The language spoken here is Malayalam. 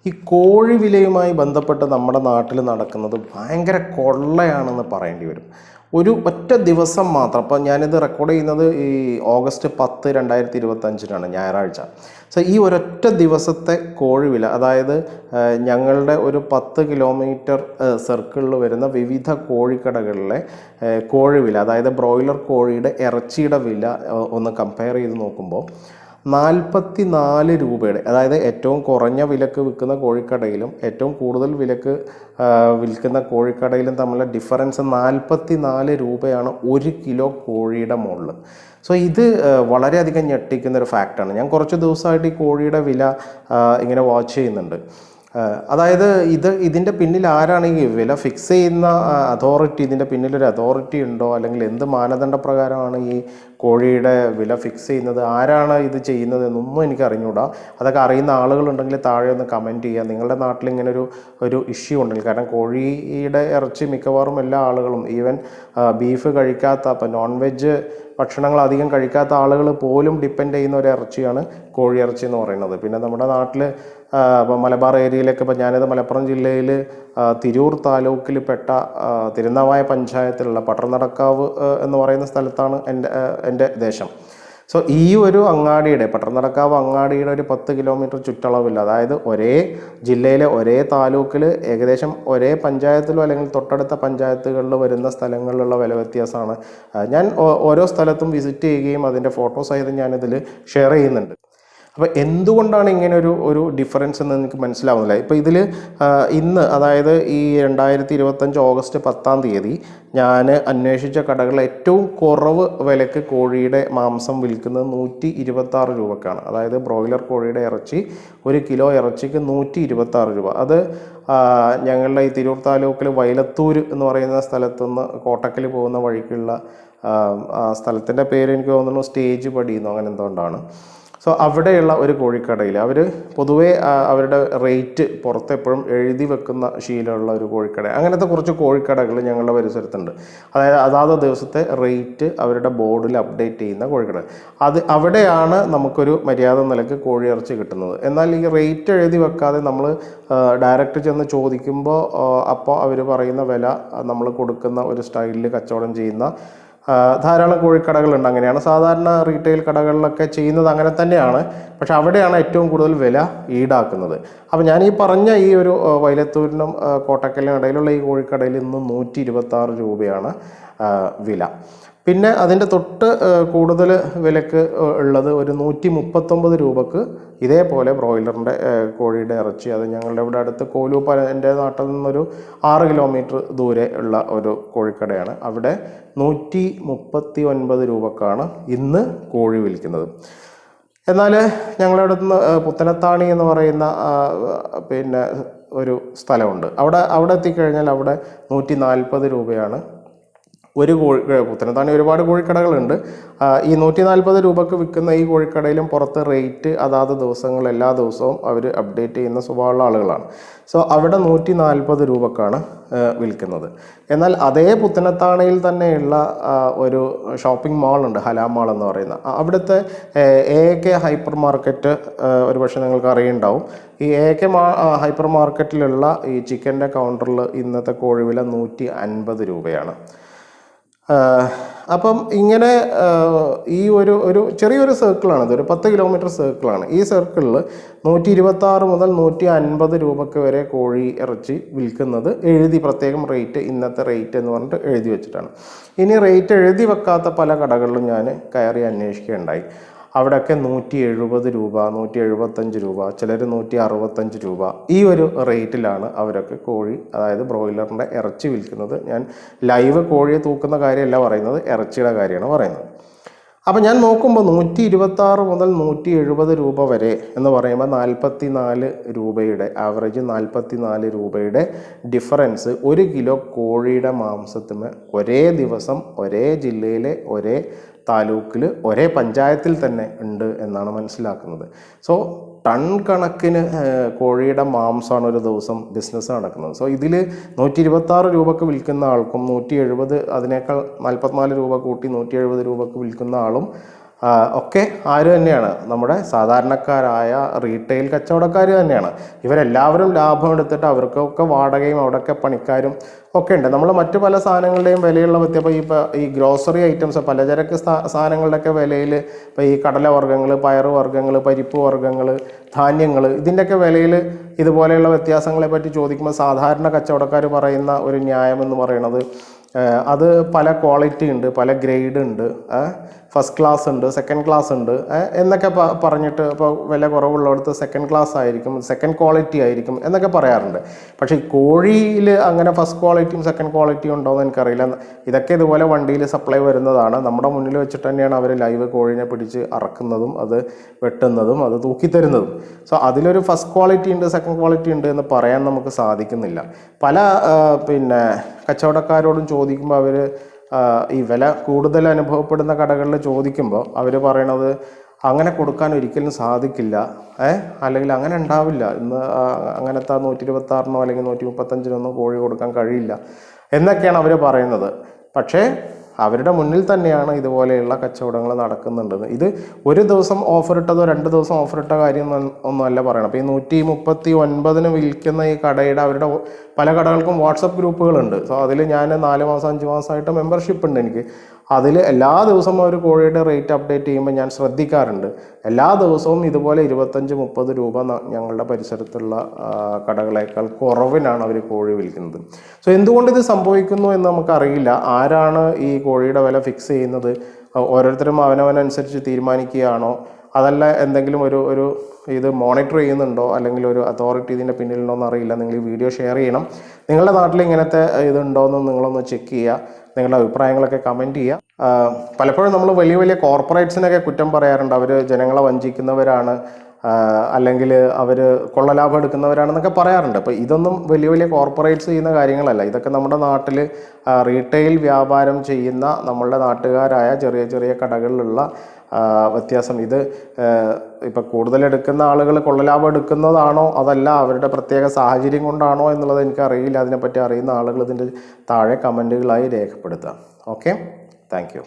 ഈ കോഴി വിലയുമായി ബന്ധപ്പെട്ട് നമ്മുടെ നാട്ടിൽ നടക്കുന്നത് ഭയങ്കര കൊള്ളയാണെന്ന് പറയേണ്ടി വരും. ഒരു ഒറ്റ ദിവസം മാത്രം, അപ്പോൾ ഞാനിത് റെക്കോർഡ് ചെയ്യുന്നത് ഈ ഓഗസ്റ്റ് 10, 2025 ഞായറാഴ്ച. സോ ഈ ഒരൊറ്റ ദിവസത്തെ കോഴി വില, അതായത് ഞങ്ങളുടെ ഒരു 10 കിലോമീറ്റർ സർക്കിളിൽ വരുന്ന വിവിധ കോഴിക്കടകളിലെ കോഴി വില, അതായത് ബ്രോയിലർ കോഴിയുടെ ഇറച്ചിയുടെ വില ഒന്ന് കമ്പയർ ചെയ്ത് നോക്കുമ്പോൾ 44 രൂപയുടെ, അതായത് ഏറ്റവും കുറഞ്ഞ വിലക്ക് വിൽക്കുന്ന കോഴിക്കടയിലും ഏറ്റവും കൂടുതൽ വിലക്ക് വിൽക്കുന്ന കോഴിക്കടയിലും തമ്മിലുള്ള ഡിഫറൻസ് 44 രൂപയാണ് 1 കിലോ കോഴിയുടെ മുകളിൽ. സോ ഇത് വളരെയധികം ഞെട്ടിക്കുന്നൊരു ഫാക്റ്റാണ്. ഞാൻ കുറച്ച് ദിവസമായിട്ട് ഈ കോഴിയുടെ വില ഇങ്ങനെ വാച്ച് ചെയ്യുന്നുണ്ട്. അതായത് ഇതിൻ്റെ പിന്നിൽ ആരാണ് ഈ വില ഫിക്സ് ചെയ്യുന്ന അതോറിറ്റി? ഇതിൻ്റെ പിന്നിലൊരു അതോറിറ്റി ഉണ്ടോ? അല്ലെങ്കിൽ എന്ത് മാനദണ്ഡ പ്രകാരമാണ് ഈ കോഴിയുടെ വില ഫിക്സ് ചെയ്യുന്നത്? ആരാണ് ഇത് ചെയ്യുന്നത് എന്നൊന്നും എനിക്ക് അറിഞ്ഞുകൂടാ. അതൊക്കെ അറിയുന്ന ആളുകളുണ്ടെങ്കിൽ താഴെ ഒന്ന് കമൻറ്റ് ചെയ്യുക. നിങ്ങളുടെ നാട്ടിൽ ഇങ്ങനെ ഒരു ഇഷ്യൂ ഉണ്ടെങ്കിൽ, കാരണം കോഴിയുടെ ഇറച്ചി മിക്കവാറും എല്ലാ ആളുകളും, ഈവൻ ബീഫ് കഴിക്കാത്ത, അപ്പം നോൺ വെജ് ഭക്ഷണങ്ങൾ അധികം കഴിക്കാത്ത ആളുകൾ പോലും ഡിപ്പെൻഡ് ചെയ്യുന്ന ഒരു ഇറച്ചിയാണ് കോഴിയിറച്ചി എന്ന് പറയുന്നത്. പിന്നെ നമ്മുടെ നാട്ടിൽ ഇപ്പം മലബാർ ഏരിയയിലൊക്കെ, ഇപ്പം ഞാനിത് മലപ്പുറം ജില്ലയിൽ തിരൂർ താലൂക്കിൽ പെട്ട തിരുനാവായ പഞ്ചായത്തിലുള്ള പട്ടർനടക്കാവ് എന്ന് പറയുന്ന സ്ഥലത്താണ് എൻ്റെ ദേശം. സോ ഈ ഒരു അങ്ങാടിയുടെ, പട്ടർനടക്കാവ് അങ്ങാടിയുടെ ഒരു 10 കിലോമീറ്റർ ചുറ്റളവിൽ, അതായത് ഒരേ ജില്ലയിലെ ഒരേ താലൂക്കിൽ ഏകദേശം ഒരേ പഞ്ചായത്തിലോ അല്ലെങ്കിൽ തൊട്ടടുത്ത പഞ്ചായത്തുകളിൽ വരുന്ന സ്ഥലങ്ങളിലുള്ള വില വ്യത്യാസമാണ്. ഞാൻ ഓരോ സ്ഥലത്തും വിസിറ്റ് ചെയ്യുകയും അതിൻ്റെ ഫോട്ടോ സഹിതം ഞാനിതിൽ ഷെയർ ചെയ്യുന്നുണ്ട്. അപ്പോൾ എന്തുകൊണ്ടാണ് ഇങ്ങനെ ഒരു ഡിഫറൻസ് എന്ന് എനിക്ക് മനസ്സിലാവുന്നില്ല. ഇപ്പോൾ ഇതിൽ ഇന്ന്, അതായത് ഈ 2025 ഓഗസ്റ്റ് 10 ഞാൻ അന്വേഷിച്ച കടകളിൽ ഏറ്റവും കുറവ് വിലക്ക് കോഴിയുടെ മാംസം വിൽക്കുന്നത് 126 രൂപക്കാണ്. അതായത് ബ്രോയിലർ കോഴിയുടെ ഇറച്ചി, 1 കിലോ ഇറച്ചിക്ക് 126 രൂപ. അത് ഞങ്ങളുടെ ഈ തിരൂർ താലൂക്കിൽ വൈലത്തൂർ എന്ന് പറയുന്ന സ്ഥലത്തുനിന്ന് കോട്ടക്കൽ പോകുന്ന വഴിക്കുള്ള സ്ഥലത്തിൻ്റെ പേര് എനിക്ക് തോന്നുന്നു സ്റ്റേജ് പടിയെന്നോ അങ്ങനെ എന്തുകൊണ്ടാണ്. സോ അവിടെയുള്ള ഒരു കോഴിക്കടയിൽ അവർ പൊതുവേ അവരുടെ റേറ്റ് പുറത്ത് എപ്പോഴും എഴുതി വെക്കുന്ന ശീലമുള്ള ഒരു കോഴിക്കട, അങ്ങനത്തെ കുറച്ച് കോഴിക്കടകൾ ഞങ്ങളുടെ പരിസരത്തുണ്ട്. അതായത് അതാത് ദിവസത്തെ റേറ്റ് അവരുടെ ബോർഡിൽ അപ്ഡേറ്റ് ചെയ്യുന്ന കോഴിക്കട, അവിടെയാണ് നമുക്കൊരു മര്യാദ നിലക്ക് കോഴിയിറച്ചി കിട്ടുന്നത്. എന്നാൽ ഈ റേറ്റ് എഴുതി വെക്കാതെ നമ്മൾ ഡയറക്റ്റ് ചെന്ന് ചോദിക്കുമ്പോൾ അപ്പോൾ അവർ പറയുന്ന വില നമ്മൾ കൊടുക്കുന്ന ഒരു സ്റ്റൈലിൽ കച്ചവടം ചെയ്യുന്ന ധാരാളം കോഴിക്കടകളുണ്ട്. അങ്ങനെയാണ് സാധാരണ റീറ്റെയിൽ കടകളിലൊക്കെ ചെയ്യുന്നത്, അങ്ങനെ തന്നെയാണ്. പക്ഷെ അവിടെയാണ് ഏറ്റവും കൂടുതൽ വില ഈടാക്കുന്നത്. അപ്പോൾ ഞാൻ ഈ പറഞ്ഞ ഈ ഒരു വൈലത്തൂരിനും കോട്ടക്കലിനും ഇടയിലുള്ള ഈ കോഴിക്കടയിൽ ഇന്ന് 126 രൂപയാണ് വില. പിന്നെ അതിൻ്റെ തൊട്ട് കൂടുതൽ വിലക്ക് ഉള്ളത് ഒരു 139 രൂപക്ക് ഇതേപോലെ ബ്രോയിലറിൻ്റെ കോഴിയുടെ ഇറച്ചി, അത് ഞങ്ങളുടെ ഇവിടെ അടുത്ത് കോലൂപ്പ, എൻ്റെ നാട്ടിൽ നിന്നൊരു 6 കിലോമീറ്റർ ദൂരെ ഉള്ള ഒരു കോഴിക്കടയാണ്. അവിടെ 139 രൂപക്കാണ് ഇന്ന് കോഴി വിൽക്കുന്നത്. എന്നാൽ ഞങ്ങളുടെ അടുത്ത് പുത്തനത്താണി എന്ന് പറയുന്ന പിന്നെ ഒരു സ്ഥലമുണ്ട്. അവിടെ എത്തിക്കഴിഞ്ഞാൽ അവിടെ 140 രൂപയാണ് ഒരു പുത്തനത്താണി. ഒരുപാട് കോഴിക്കടകളുണ്ട്. ഈ 140 രൂപക്ക് വിൽക്കുന്ന ഈ കോഴിക്കടയിലും പുറത്ത് റേറ്റ് അതാത് ദിവസങ്ങൾ എല്ലാ ദിവസവും അവർ അപ്ഡേറ്റ് ചെയ്യുന്ന സ്വഭാവമുള്ള ആളുകളാണ്. സോ അവിടെ 140 രൂപക്കാണ് വിൽക്കുന്നത്. എന്നാൽ അതേ പുത്തനത്താണിയിൽ തന്നെയുള്ള ഒരു ഷോപ്പിംഗ് മാളുണ്ട്, ഹലാം മാൾ എന്ന് പറയുന്ന. അവിടുത്തെ AK ഹൈപ്പർ മാർക്കറ്റ് ഒരുപക്ഷെ നിങ്ങൾക്ക് അറിയുണ്ടാവും. ഈ AK ഹൈപ്പർ മാർക്കറ്റിലുള്ള ഈ ചിക്കൻ്റെ കൗണ്ടറിൽ ഇന്നത്തെ കോഴി വില 150 രൂപയാണ്. അപ്പം ഇങ്ങനെ ഈ ഒരു ചെറിയൊരു സർക്കിളാണ്, ഇതൊരു 10 കിലോമീറ്റർ സർക്കിളാണ്. ഈ സർക്കിളിൽ 126 മുതൽ 150 രൂപക്ക് വരെ കോഴി ഇറച്ചി വിൽക്കുന്നത് പ്രത്യേകം റേറ്റ്, ഇന്നത്തെ റേറ്റ് എന്ന് പറഞ്ഞിട്ട് എഴുതി വെച്ചിട്ടാണ്. ഇനി റേറ്റ് എഴുതി വെക്കാത്ത പല കടകളിലും ഞാൻ കയറി അന്വേഷിക്കുകയുണ്ടായി. അവിടെയൊക്കെ 170 രൂപ, 175 രൂപ, ചിലർ 165 രൂപ, ഈ ഒരു റേറ്റിലാണ് അവരൊക്കെ കോഴി, അതായത് ബ്രോയിലറിൻ്റെ ഇറച്ചി വിൽക്കുന്നത്. ഞാൻ ലൈവ് കോഴിയെ തൂക്കുന്ന കാര്യമല്ല പറയുന്നത്, ഇറച്ചിയുടെ കാര്യമാണ് പറയുന്നത്. അപ്പോൾ ഞാൻ നോക്കുമ്പോൾ 126 മുതൽ 170 രൂപ വരെ എന്ന് പറയുമ്പോൾ 44 രൂപയുടെ ആവറേജ്, 44 രൂപയുടെ ഡിഫറൻസ് 1 കിലോ കോഴിയുടെ മാംസത്തിന് ഒരേ ദിവസം ഒരേ ജില്ലയിലെ ഒരേ താലൂക്കിൽ ഒരേ പഞ്ചായത്തിൽ തന്നെ ഉണ്ട് എന്നാണ് മനസ്സിലാക്കുന്നത്. സോ ടൺ കണക്കിന് കോഴിയുടെ മാംസമാണ് ഒരു ദിവസം ബിസിനസ് നടക്കുന്നത്. സോ ഇതിൽ 126 രൂപക്ക് വിൽക്കുന്ന ആൾക്കും 170, അതിനേക്കാൾ 44 രൂപ കൂട്ടി 170 രൂപക്ക് വിൽക്കുന്ന ആളും ഒക്കെ ആര് തന്നെയാണ്? നമ്മുടെ സാധാരണക്കാരായ റീറ്റെയിൽ കച്ചവടക്കാർ തന്നെയാണ്. ഇവരെല്ലാവരും ലാഭം എടുത്തിട്ട് അവർക്കൊക്കെ വാടകയും അവിടെയൊക്കെ പണിക്കാരും ഒക്കെ ഉണ്ട്. നമ്മൾ മറ്റു പല സാധനങ്ങളുടെയും വിലയുള്ള വ്യത്യാസം ഈ ഗ്രോസറി ഐറ്റംസ് പലചരക്ക് സാധനങ്ങളുടെയൊക്കെ വിലയിൽ ഇപ്പോൾ ഈ കടലവർഗ്ഗങ്ങൾ, പയറുവർഗ്ഗങ്ങൾ, പരിപ്പ് വർഗ്ഗങ്ങൾ, ധാന്യങ്ങൾ ഇതിൻ്റെയൊക്കെ വിലയിൽ ഇതുപോലെയുള്ള വ്യത്യാസങ്ങളെ പറ്റി ചോദിക്കുമ്പോൾ സാധാരണ കച്ചവടക്കാർ പറയുന്ന ഒരു ന്യായം എന്ന് പറയുന്നത് അത് പല ക്വാളിറ്റി ഉണ്ട്, പല ഗ്രേഡ് ഉണ്ട്, ഫസ്റ്റ് ക്ലാസ് ഉണ്ട്, സെക്കൻഡ് ക്ലാസ് ഉണ്ട് എന്നൊക്കെ പറഞ്ഞിട്ട് ഇപ്പോൾ വില കുറവുള്ളിടത്ത് സെക്കൻഡ് ക്ലാസ് ആയിരിക്കും, സെക്കൻഡ് ക്വാളിറ്റി ആയിരിക്കും എന്നൊക്കെ പറയാറുണ്ട്. പക്ഷേ ഈ കോഴിയിൽ അങ്ങനെ ഫസ്റ്റ് ക്വാളിറ്റിയും സെക്കൻഡ് ക്വാളിറ്റിയും ഉണ്ടോയെന്ന് എനിക്കറിയില്ല. ഇതൊക്കെ ഇതുപോലെ വണ്ടിയിൽ സപ്ലൈ വരുന്നതാണ്. നമ്മുടെ മുന്നിൽ വെച്ചിട്ട് തന്നെയാണ് അവർ ലൈവ് കോഴിനെ പിടിച്ച് അറക്കുന്നതും അത് വെട്ടുന്നതും അത് തൂക്കിത്തരുന്നതും. സോ അതിലൊരു ഫസ്റ്റ് ക്വാളിറ്റി ഉണ്ട്, സെക്കൻഡ് ക്വാളിറ്റി ഉണ്ട് എന്ന് പറയാൻ നമുക്ക് സാധിക്കുന്നില്ല. പല കച്ചവടക്കാരോടും ചോദിക്കുമ്പോൾ അവർ ഈ വില കൂടുതൽ അനുഭവപ്പെടുന്ന കടകളിൽ ചോദിക്കുമ്പോൾ അവർ പറയണത് അങ്ങനെ കൊടുക്കാൻ ഒരിക്കലും സാധിക്കില്ല, അല്ലെങ്കിൽ അങ്ങനെ ഉണ്ടാവില്ല, ഇന്ന് അങ്ങനത്തെ 126 അല്ലെങ്കിൽ 135 കോഴി കൊടുക്കാൻ കഴിയില്ല എന്നൊക്കെയാണ് അവർ പറയുന്നത്. പക്ഷേ അവരുടെ മുന്നിൽ തന്നെയാണ് ഇതുപോലെയുള്ള കച്ചവടങ്ങൾ നടക്കുന്നുണ്ടെന്ന്. ഇത് ഒരു ദിവസം ഓഫർ ഇട്ടതോ 2 ദിവസം ഓഫർ ഇട്ട കാര്യം ഒന്നുമല്ല പറയണം. അപ്പോൾ ഈ 139 വിൽക്കുന്ന ഈ കടയുടെ അവരുടെ പല കടകൾക്കും വാട്സപ്പ് ഗ്രൂപ്പുകളുണ്ട്. സോ അതിൽ ഞാൻ 4 മാസം 5 മാസമായിട്ട് മെമ്പർഷിപ്പ് ഉണ്ട് എനിക്ക്. അതിൽ എല്ലാ ദിവസവും ഒരു കോഴിയുടെ റേറ്റ് അപ്ഡേറ്റ് ചെയ്യുമ്പോൾ ഞാൻ ശ്രദ്ധിക്കാറുണ്ട്. എല്ലാ ദിവസവും ഇതുപോലെ 25-30 രൂപ ഞങ്ങളുടെ പരിസരത്തുള്ള കടകളേക്കാൾ കുറവിനാണ് അവർ കോഴി വിൽക്കുന്നത്. സോ എന്തുകൊണ്ട് ഇത് സംഭവിക്കുന്നു എന്ന് നമുക്കറിയില്ല. ആരാണ് ഈ കോഴിയുടെ വില ഫിക്സ് ചെയ്യുന്നത്? ഓരോരുത്തരും അവനവനനുസരിച്ച് തീരുമാനിക്കുകയാണോ? അതല്ല എന്തെങ്കിലും ഒരു ഇത് മോണിറ്റർ ചെയ്യുന്നുണ്ടോ, അല്ലെങ്കിൽ ഒരു അതോറിറ്റി ഇതിൻ്റെ പിന്നിലുണ്ടോ എന്ന് അറിയില്ല. നിങ്ങൾ ഈ വീഡിയോ ഷെയർ ചെയ്യണം. നിങ്ങളുടെ നാട്ടിൽ ഇങ്ങനത്തെ ഇതുണ്ടോയെന്ന് നിങ്ങളൊന്ന് ചെക്ക് ചെയ്യുക. നിങ്ങളുടെ അഭിപ്രായങ്ങളൊക്കെ കമൻറ്റ് ചെയ്യുക. പലപ്പോഴും നമ്മൾ വലിയ വലിയ കോർപ്പറേറ്റ്സിനൊക്കെ കുറ്റം പറയാറുണ്ട്. അവർ ജനങ്ങളെ വഞ്ചിക്കുന്നവരാണ്, അല്ലെങ്കിൽ അവർ കൊള്ളലാഭം എടുക്കുന്നവരാണെന്നൊക്കെ പറയാറുണ്ട്. അപ്പോൾ ഇതൊന്നും വലിയ വലിയ കോർപ്പറേറ്റ്സ് ചെയ്യുന്ന കാര്യങ്ങളല്ല. ഇതൊക്കെ നമ്മുടെ നാട്ടിൽ റീറ്റെയിൽ വ്യാപാരം ചെയ്യുന്ന നമ്മളുടെ നാട്ടുകാരായ ചെറിയ ചെറിയ കടകളിലുള്ള വ്യത്യാസം. ഇത് ഇപ്പം കൂടുതലെടുക്കുന്ന ആളുകൾ കൊള്ളലാഭം എടുക്കുന്നതാണോ അതല്ല അവരുടെ പ്രത്യേക സാഹചര്യം കൊണ്ടാണോ എന്നുള്ളത് എനിക്കറിയില്ല. അതിനെപ്പറ്റി അറിയുന്ന ആളുകൾ ഇതിൻ്റെ താഴെ കമൻറ്റുകളായി രേഖപ്പെടുത്താം. Okay, thank you.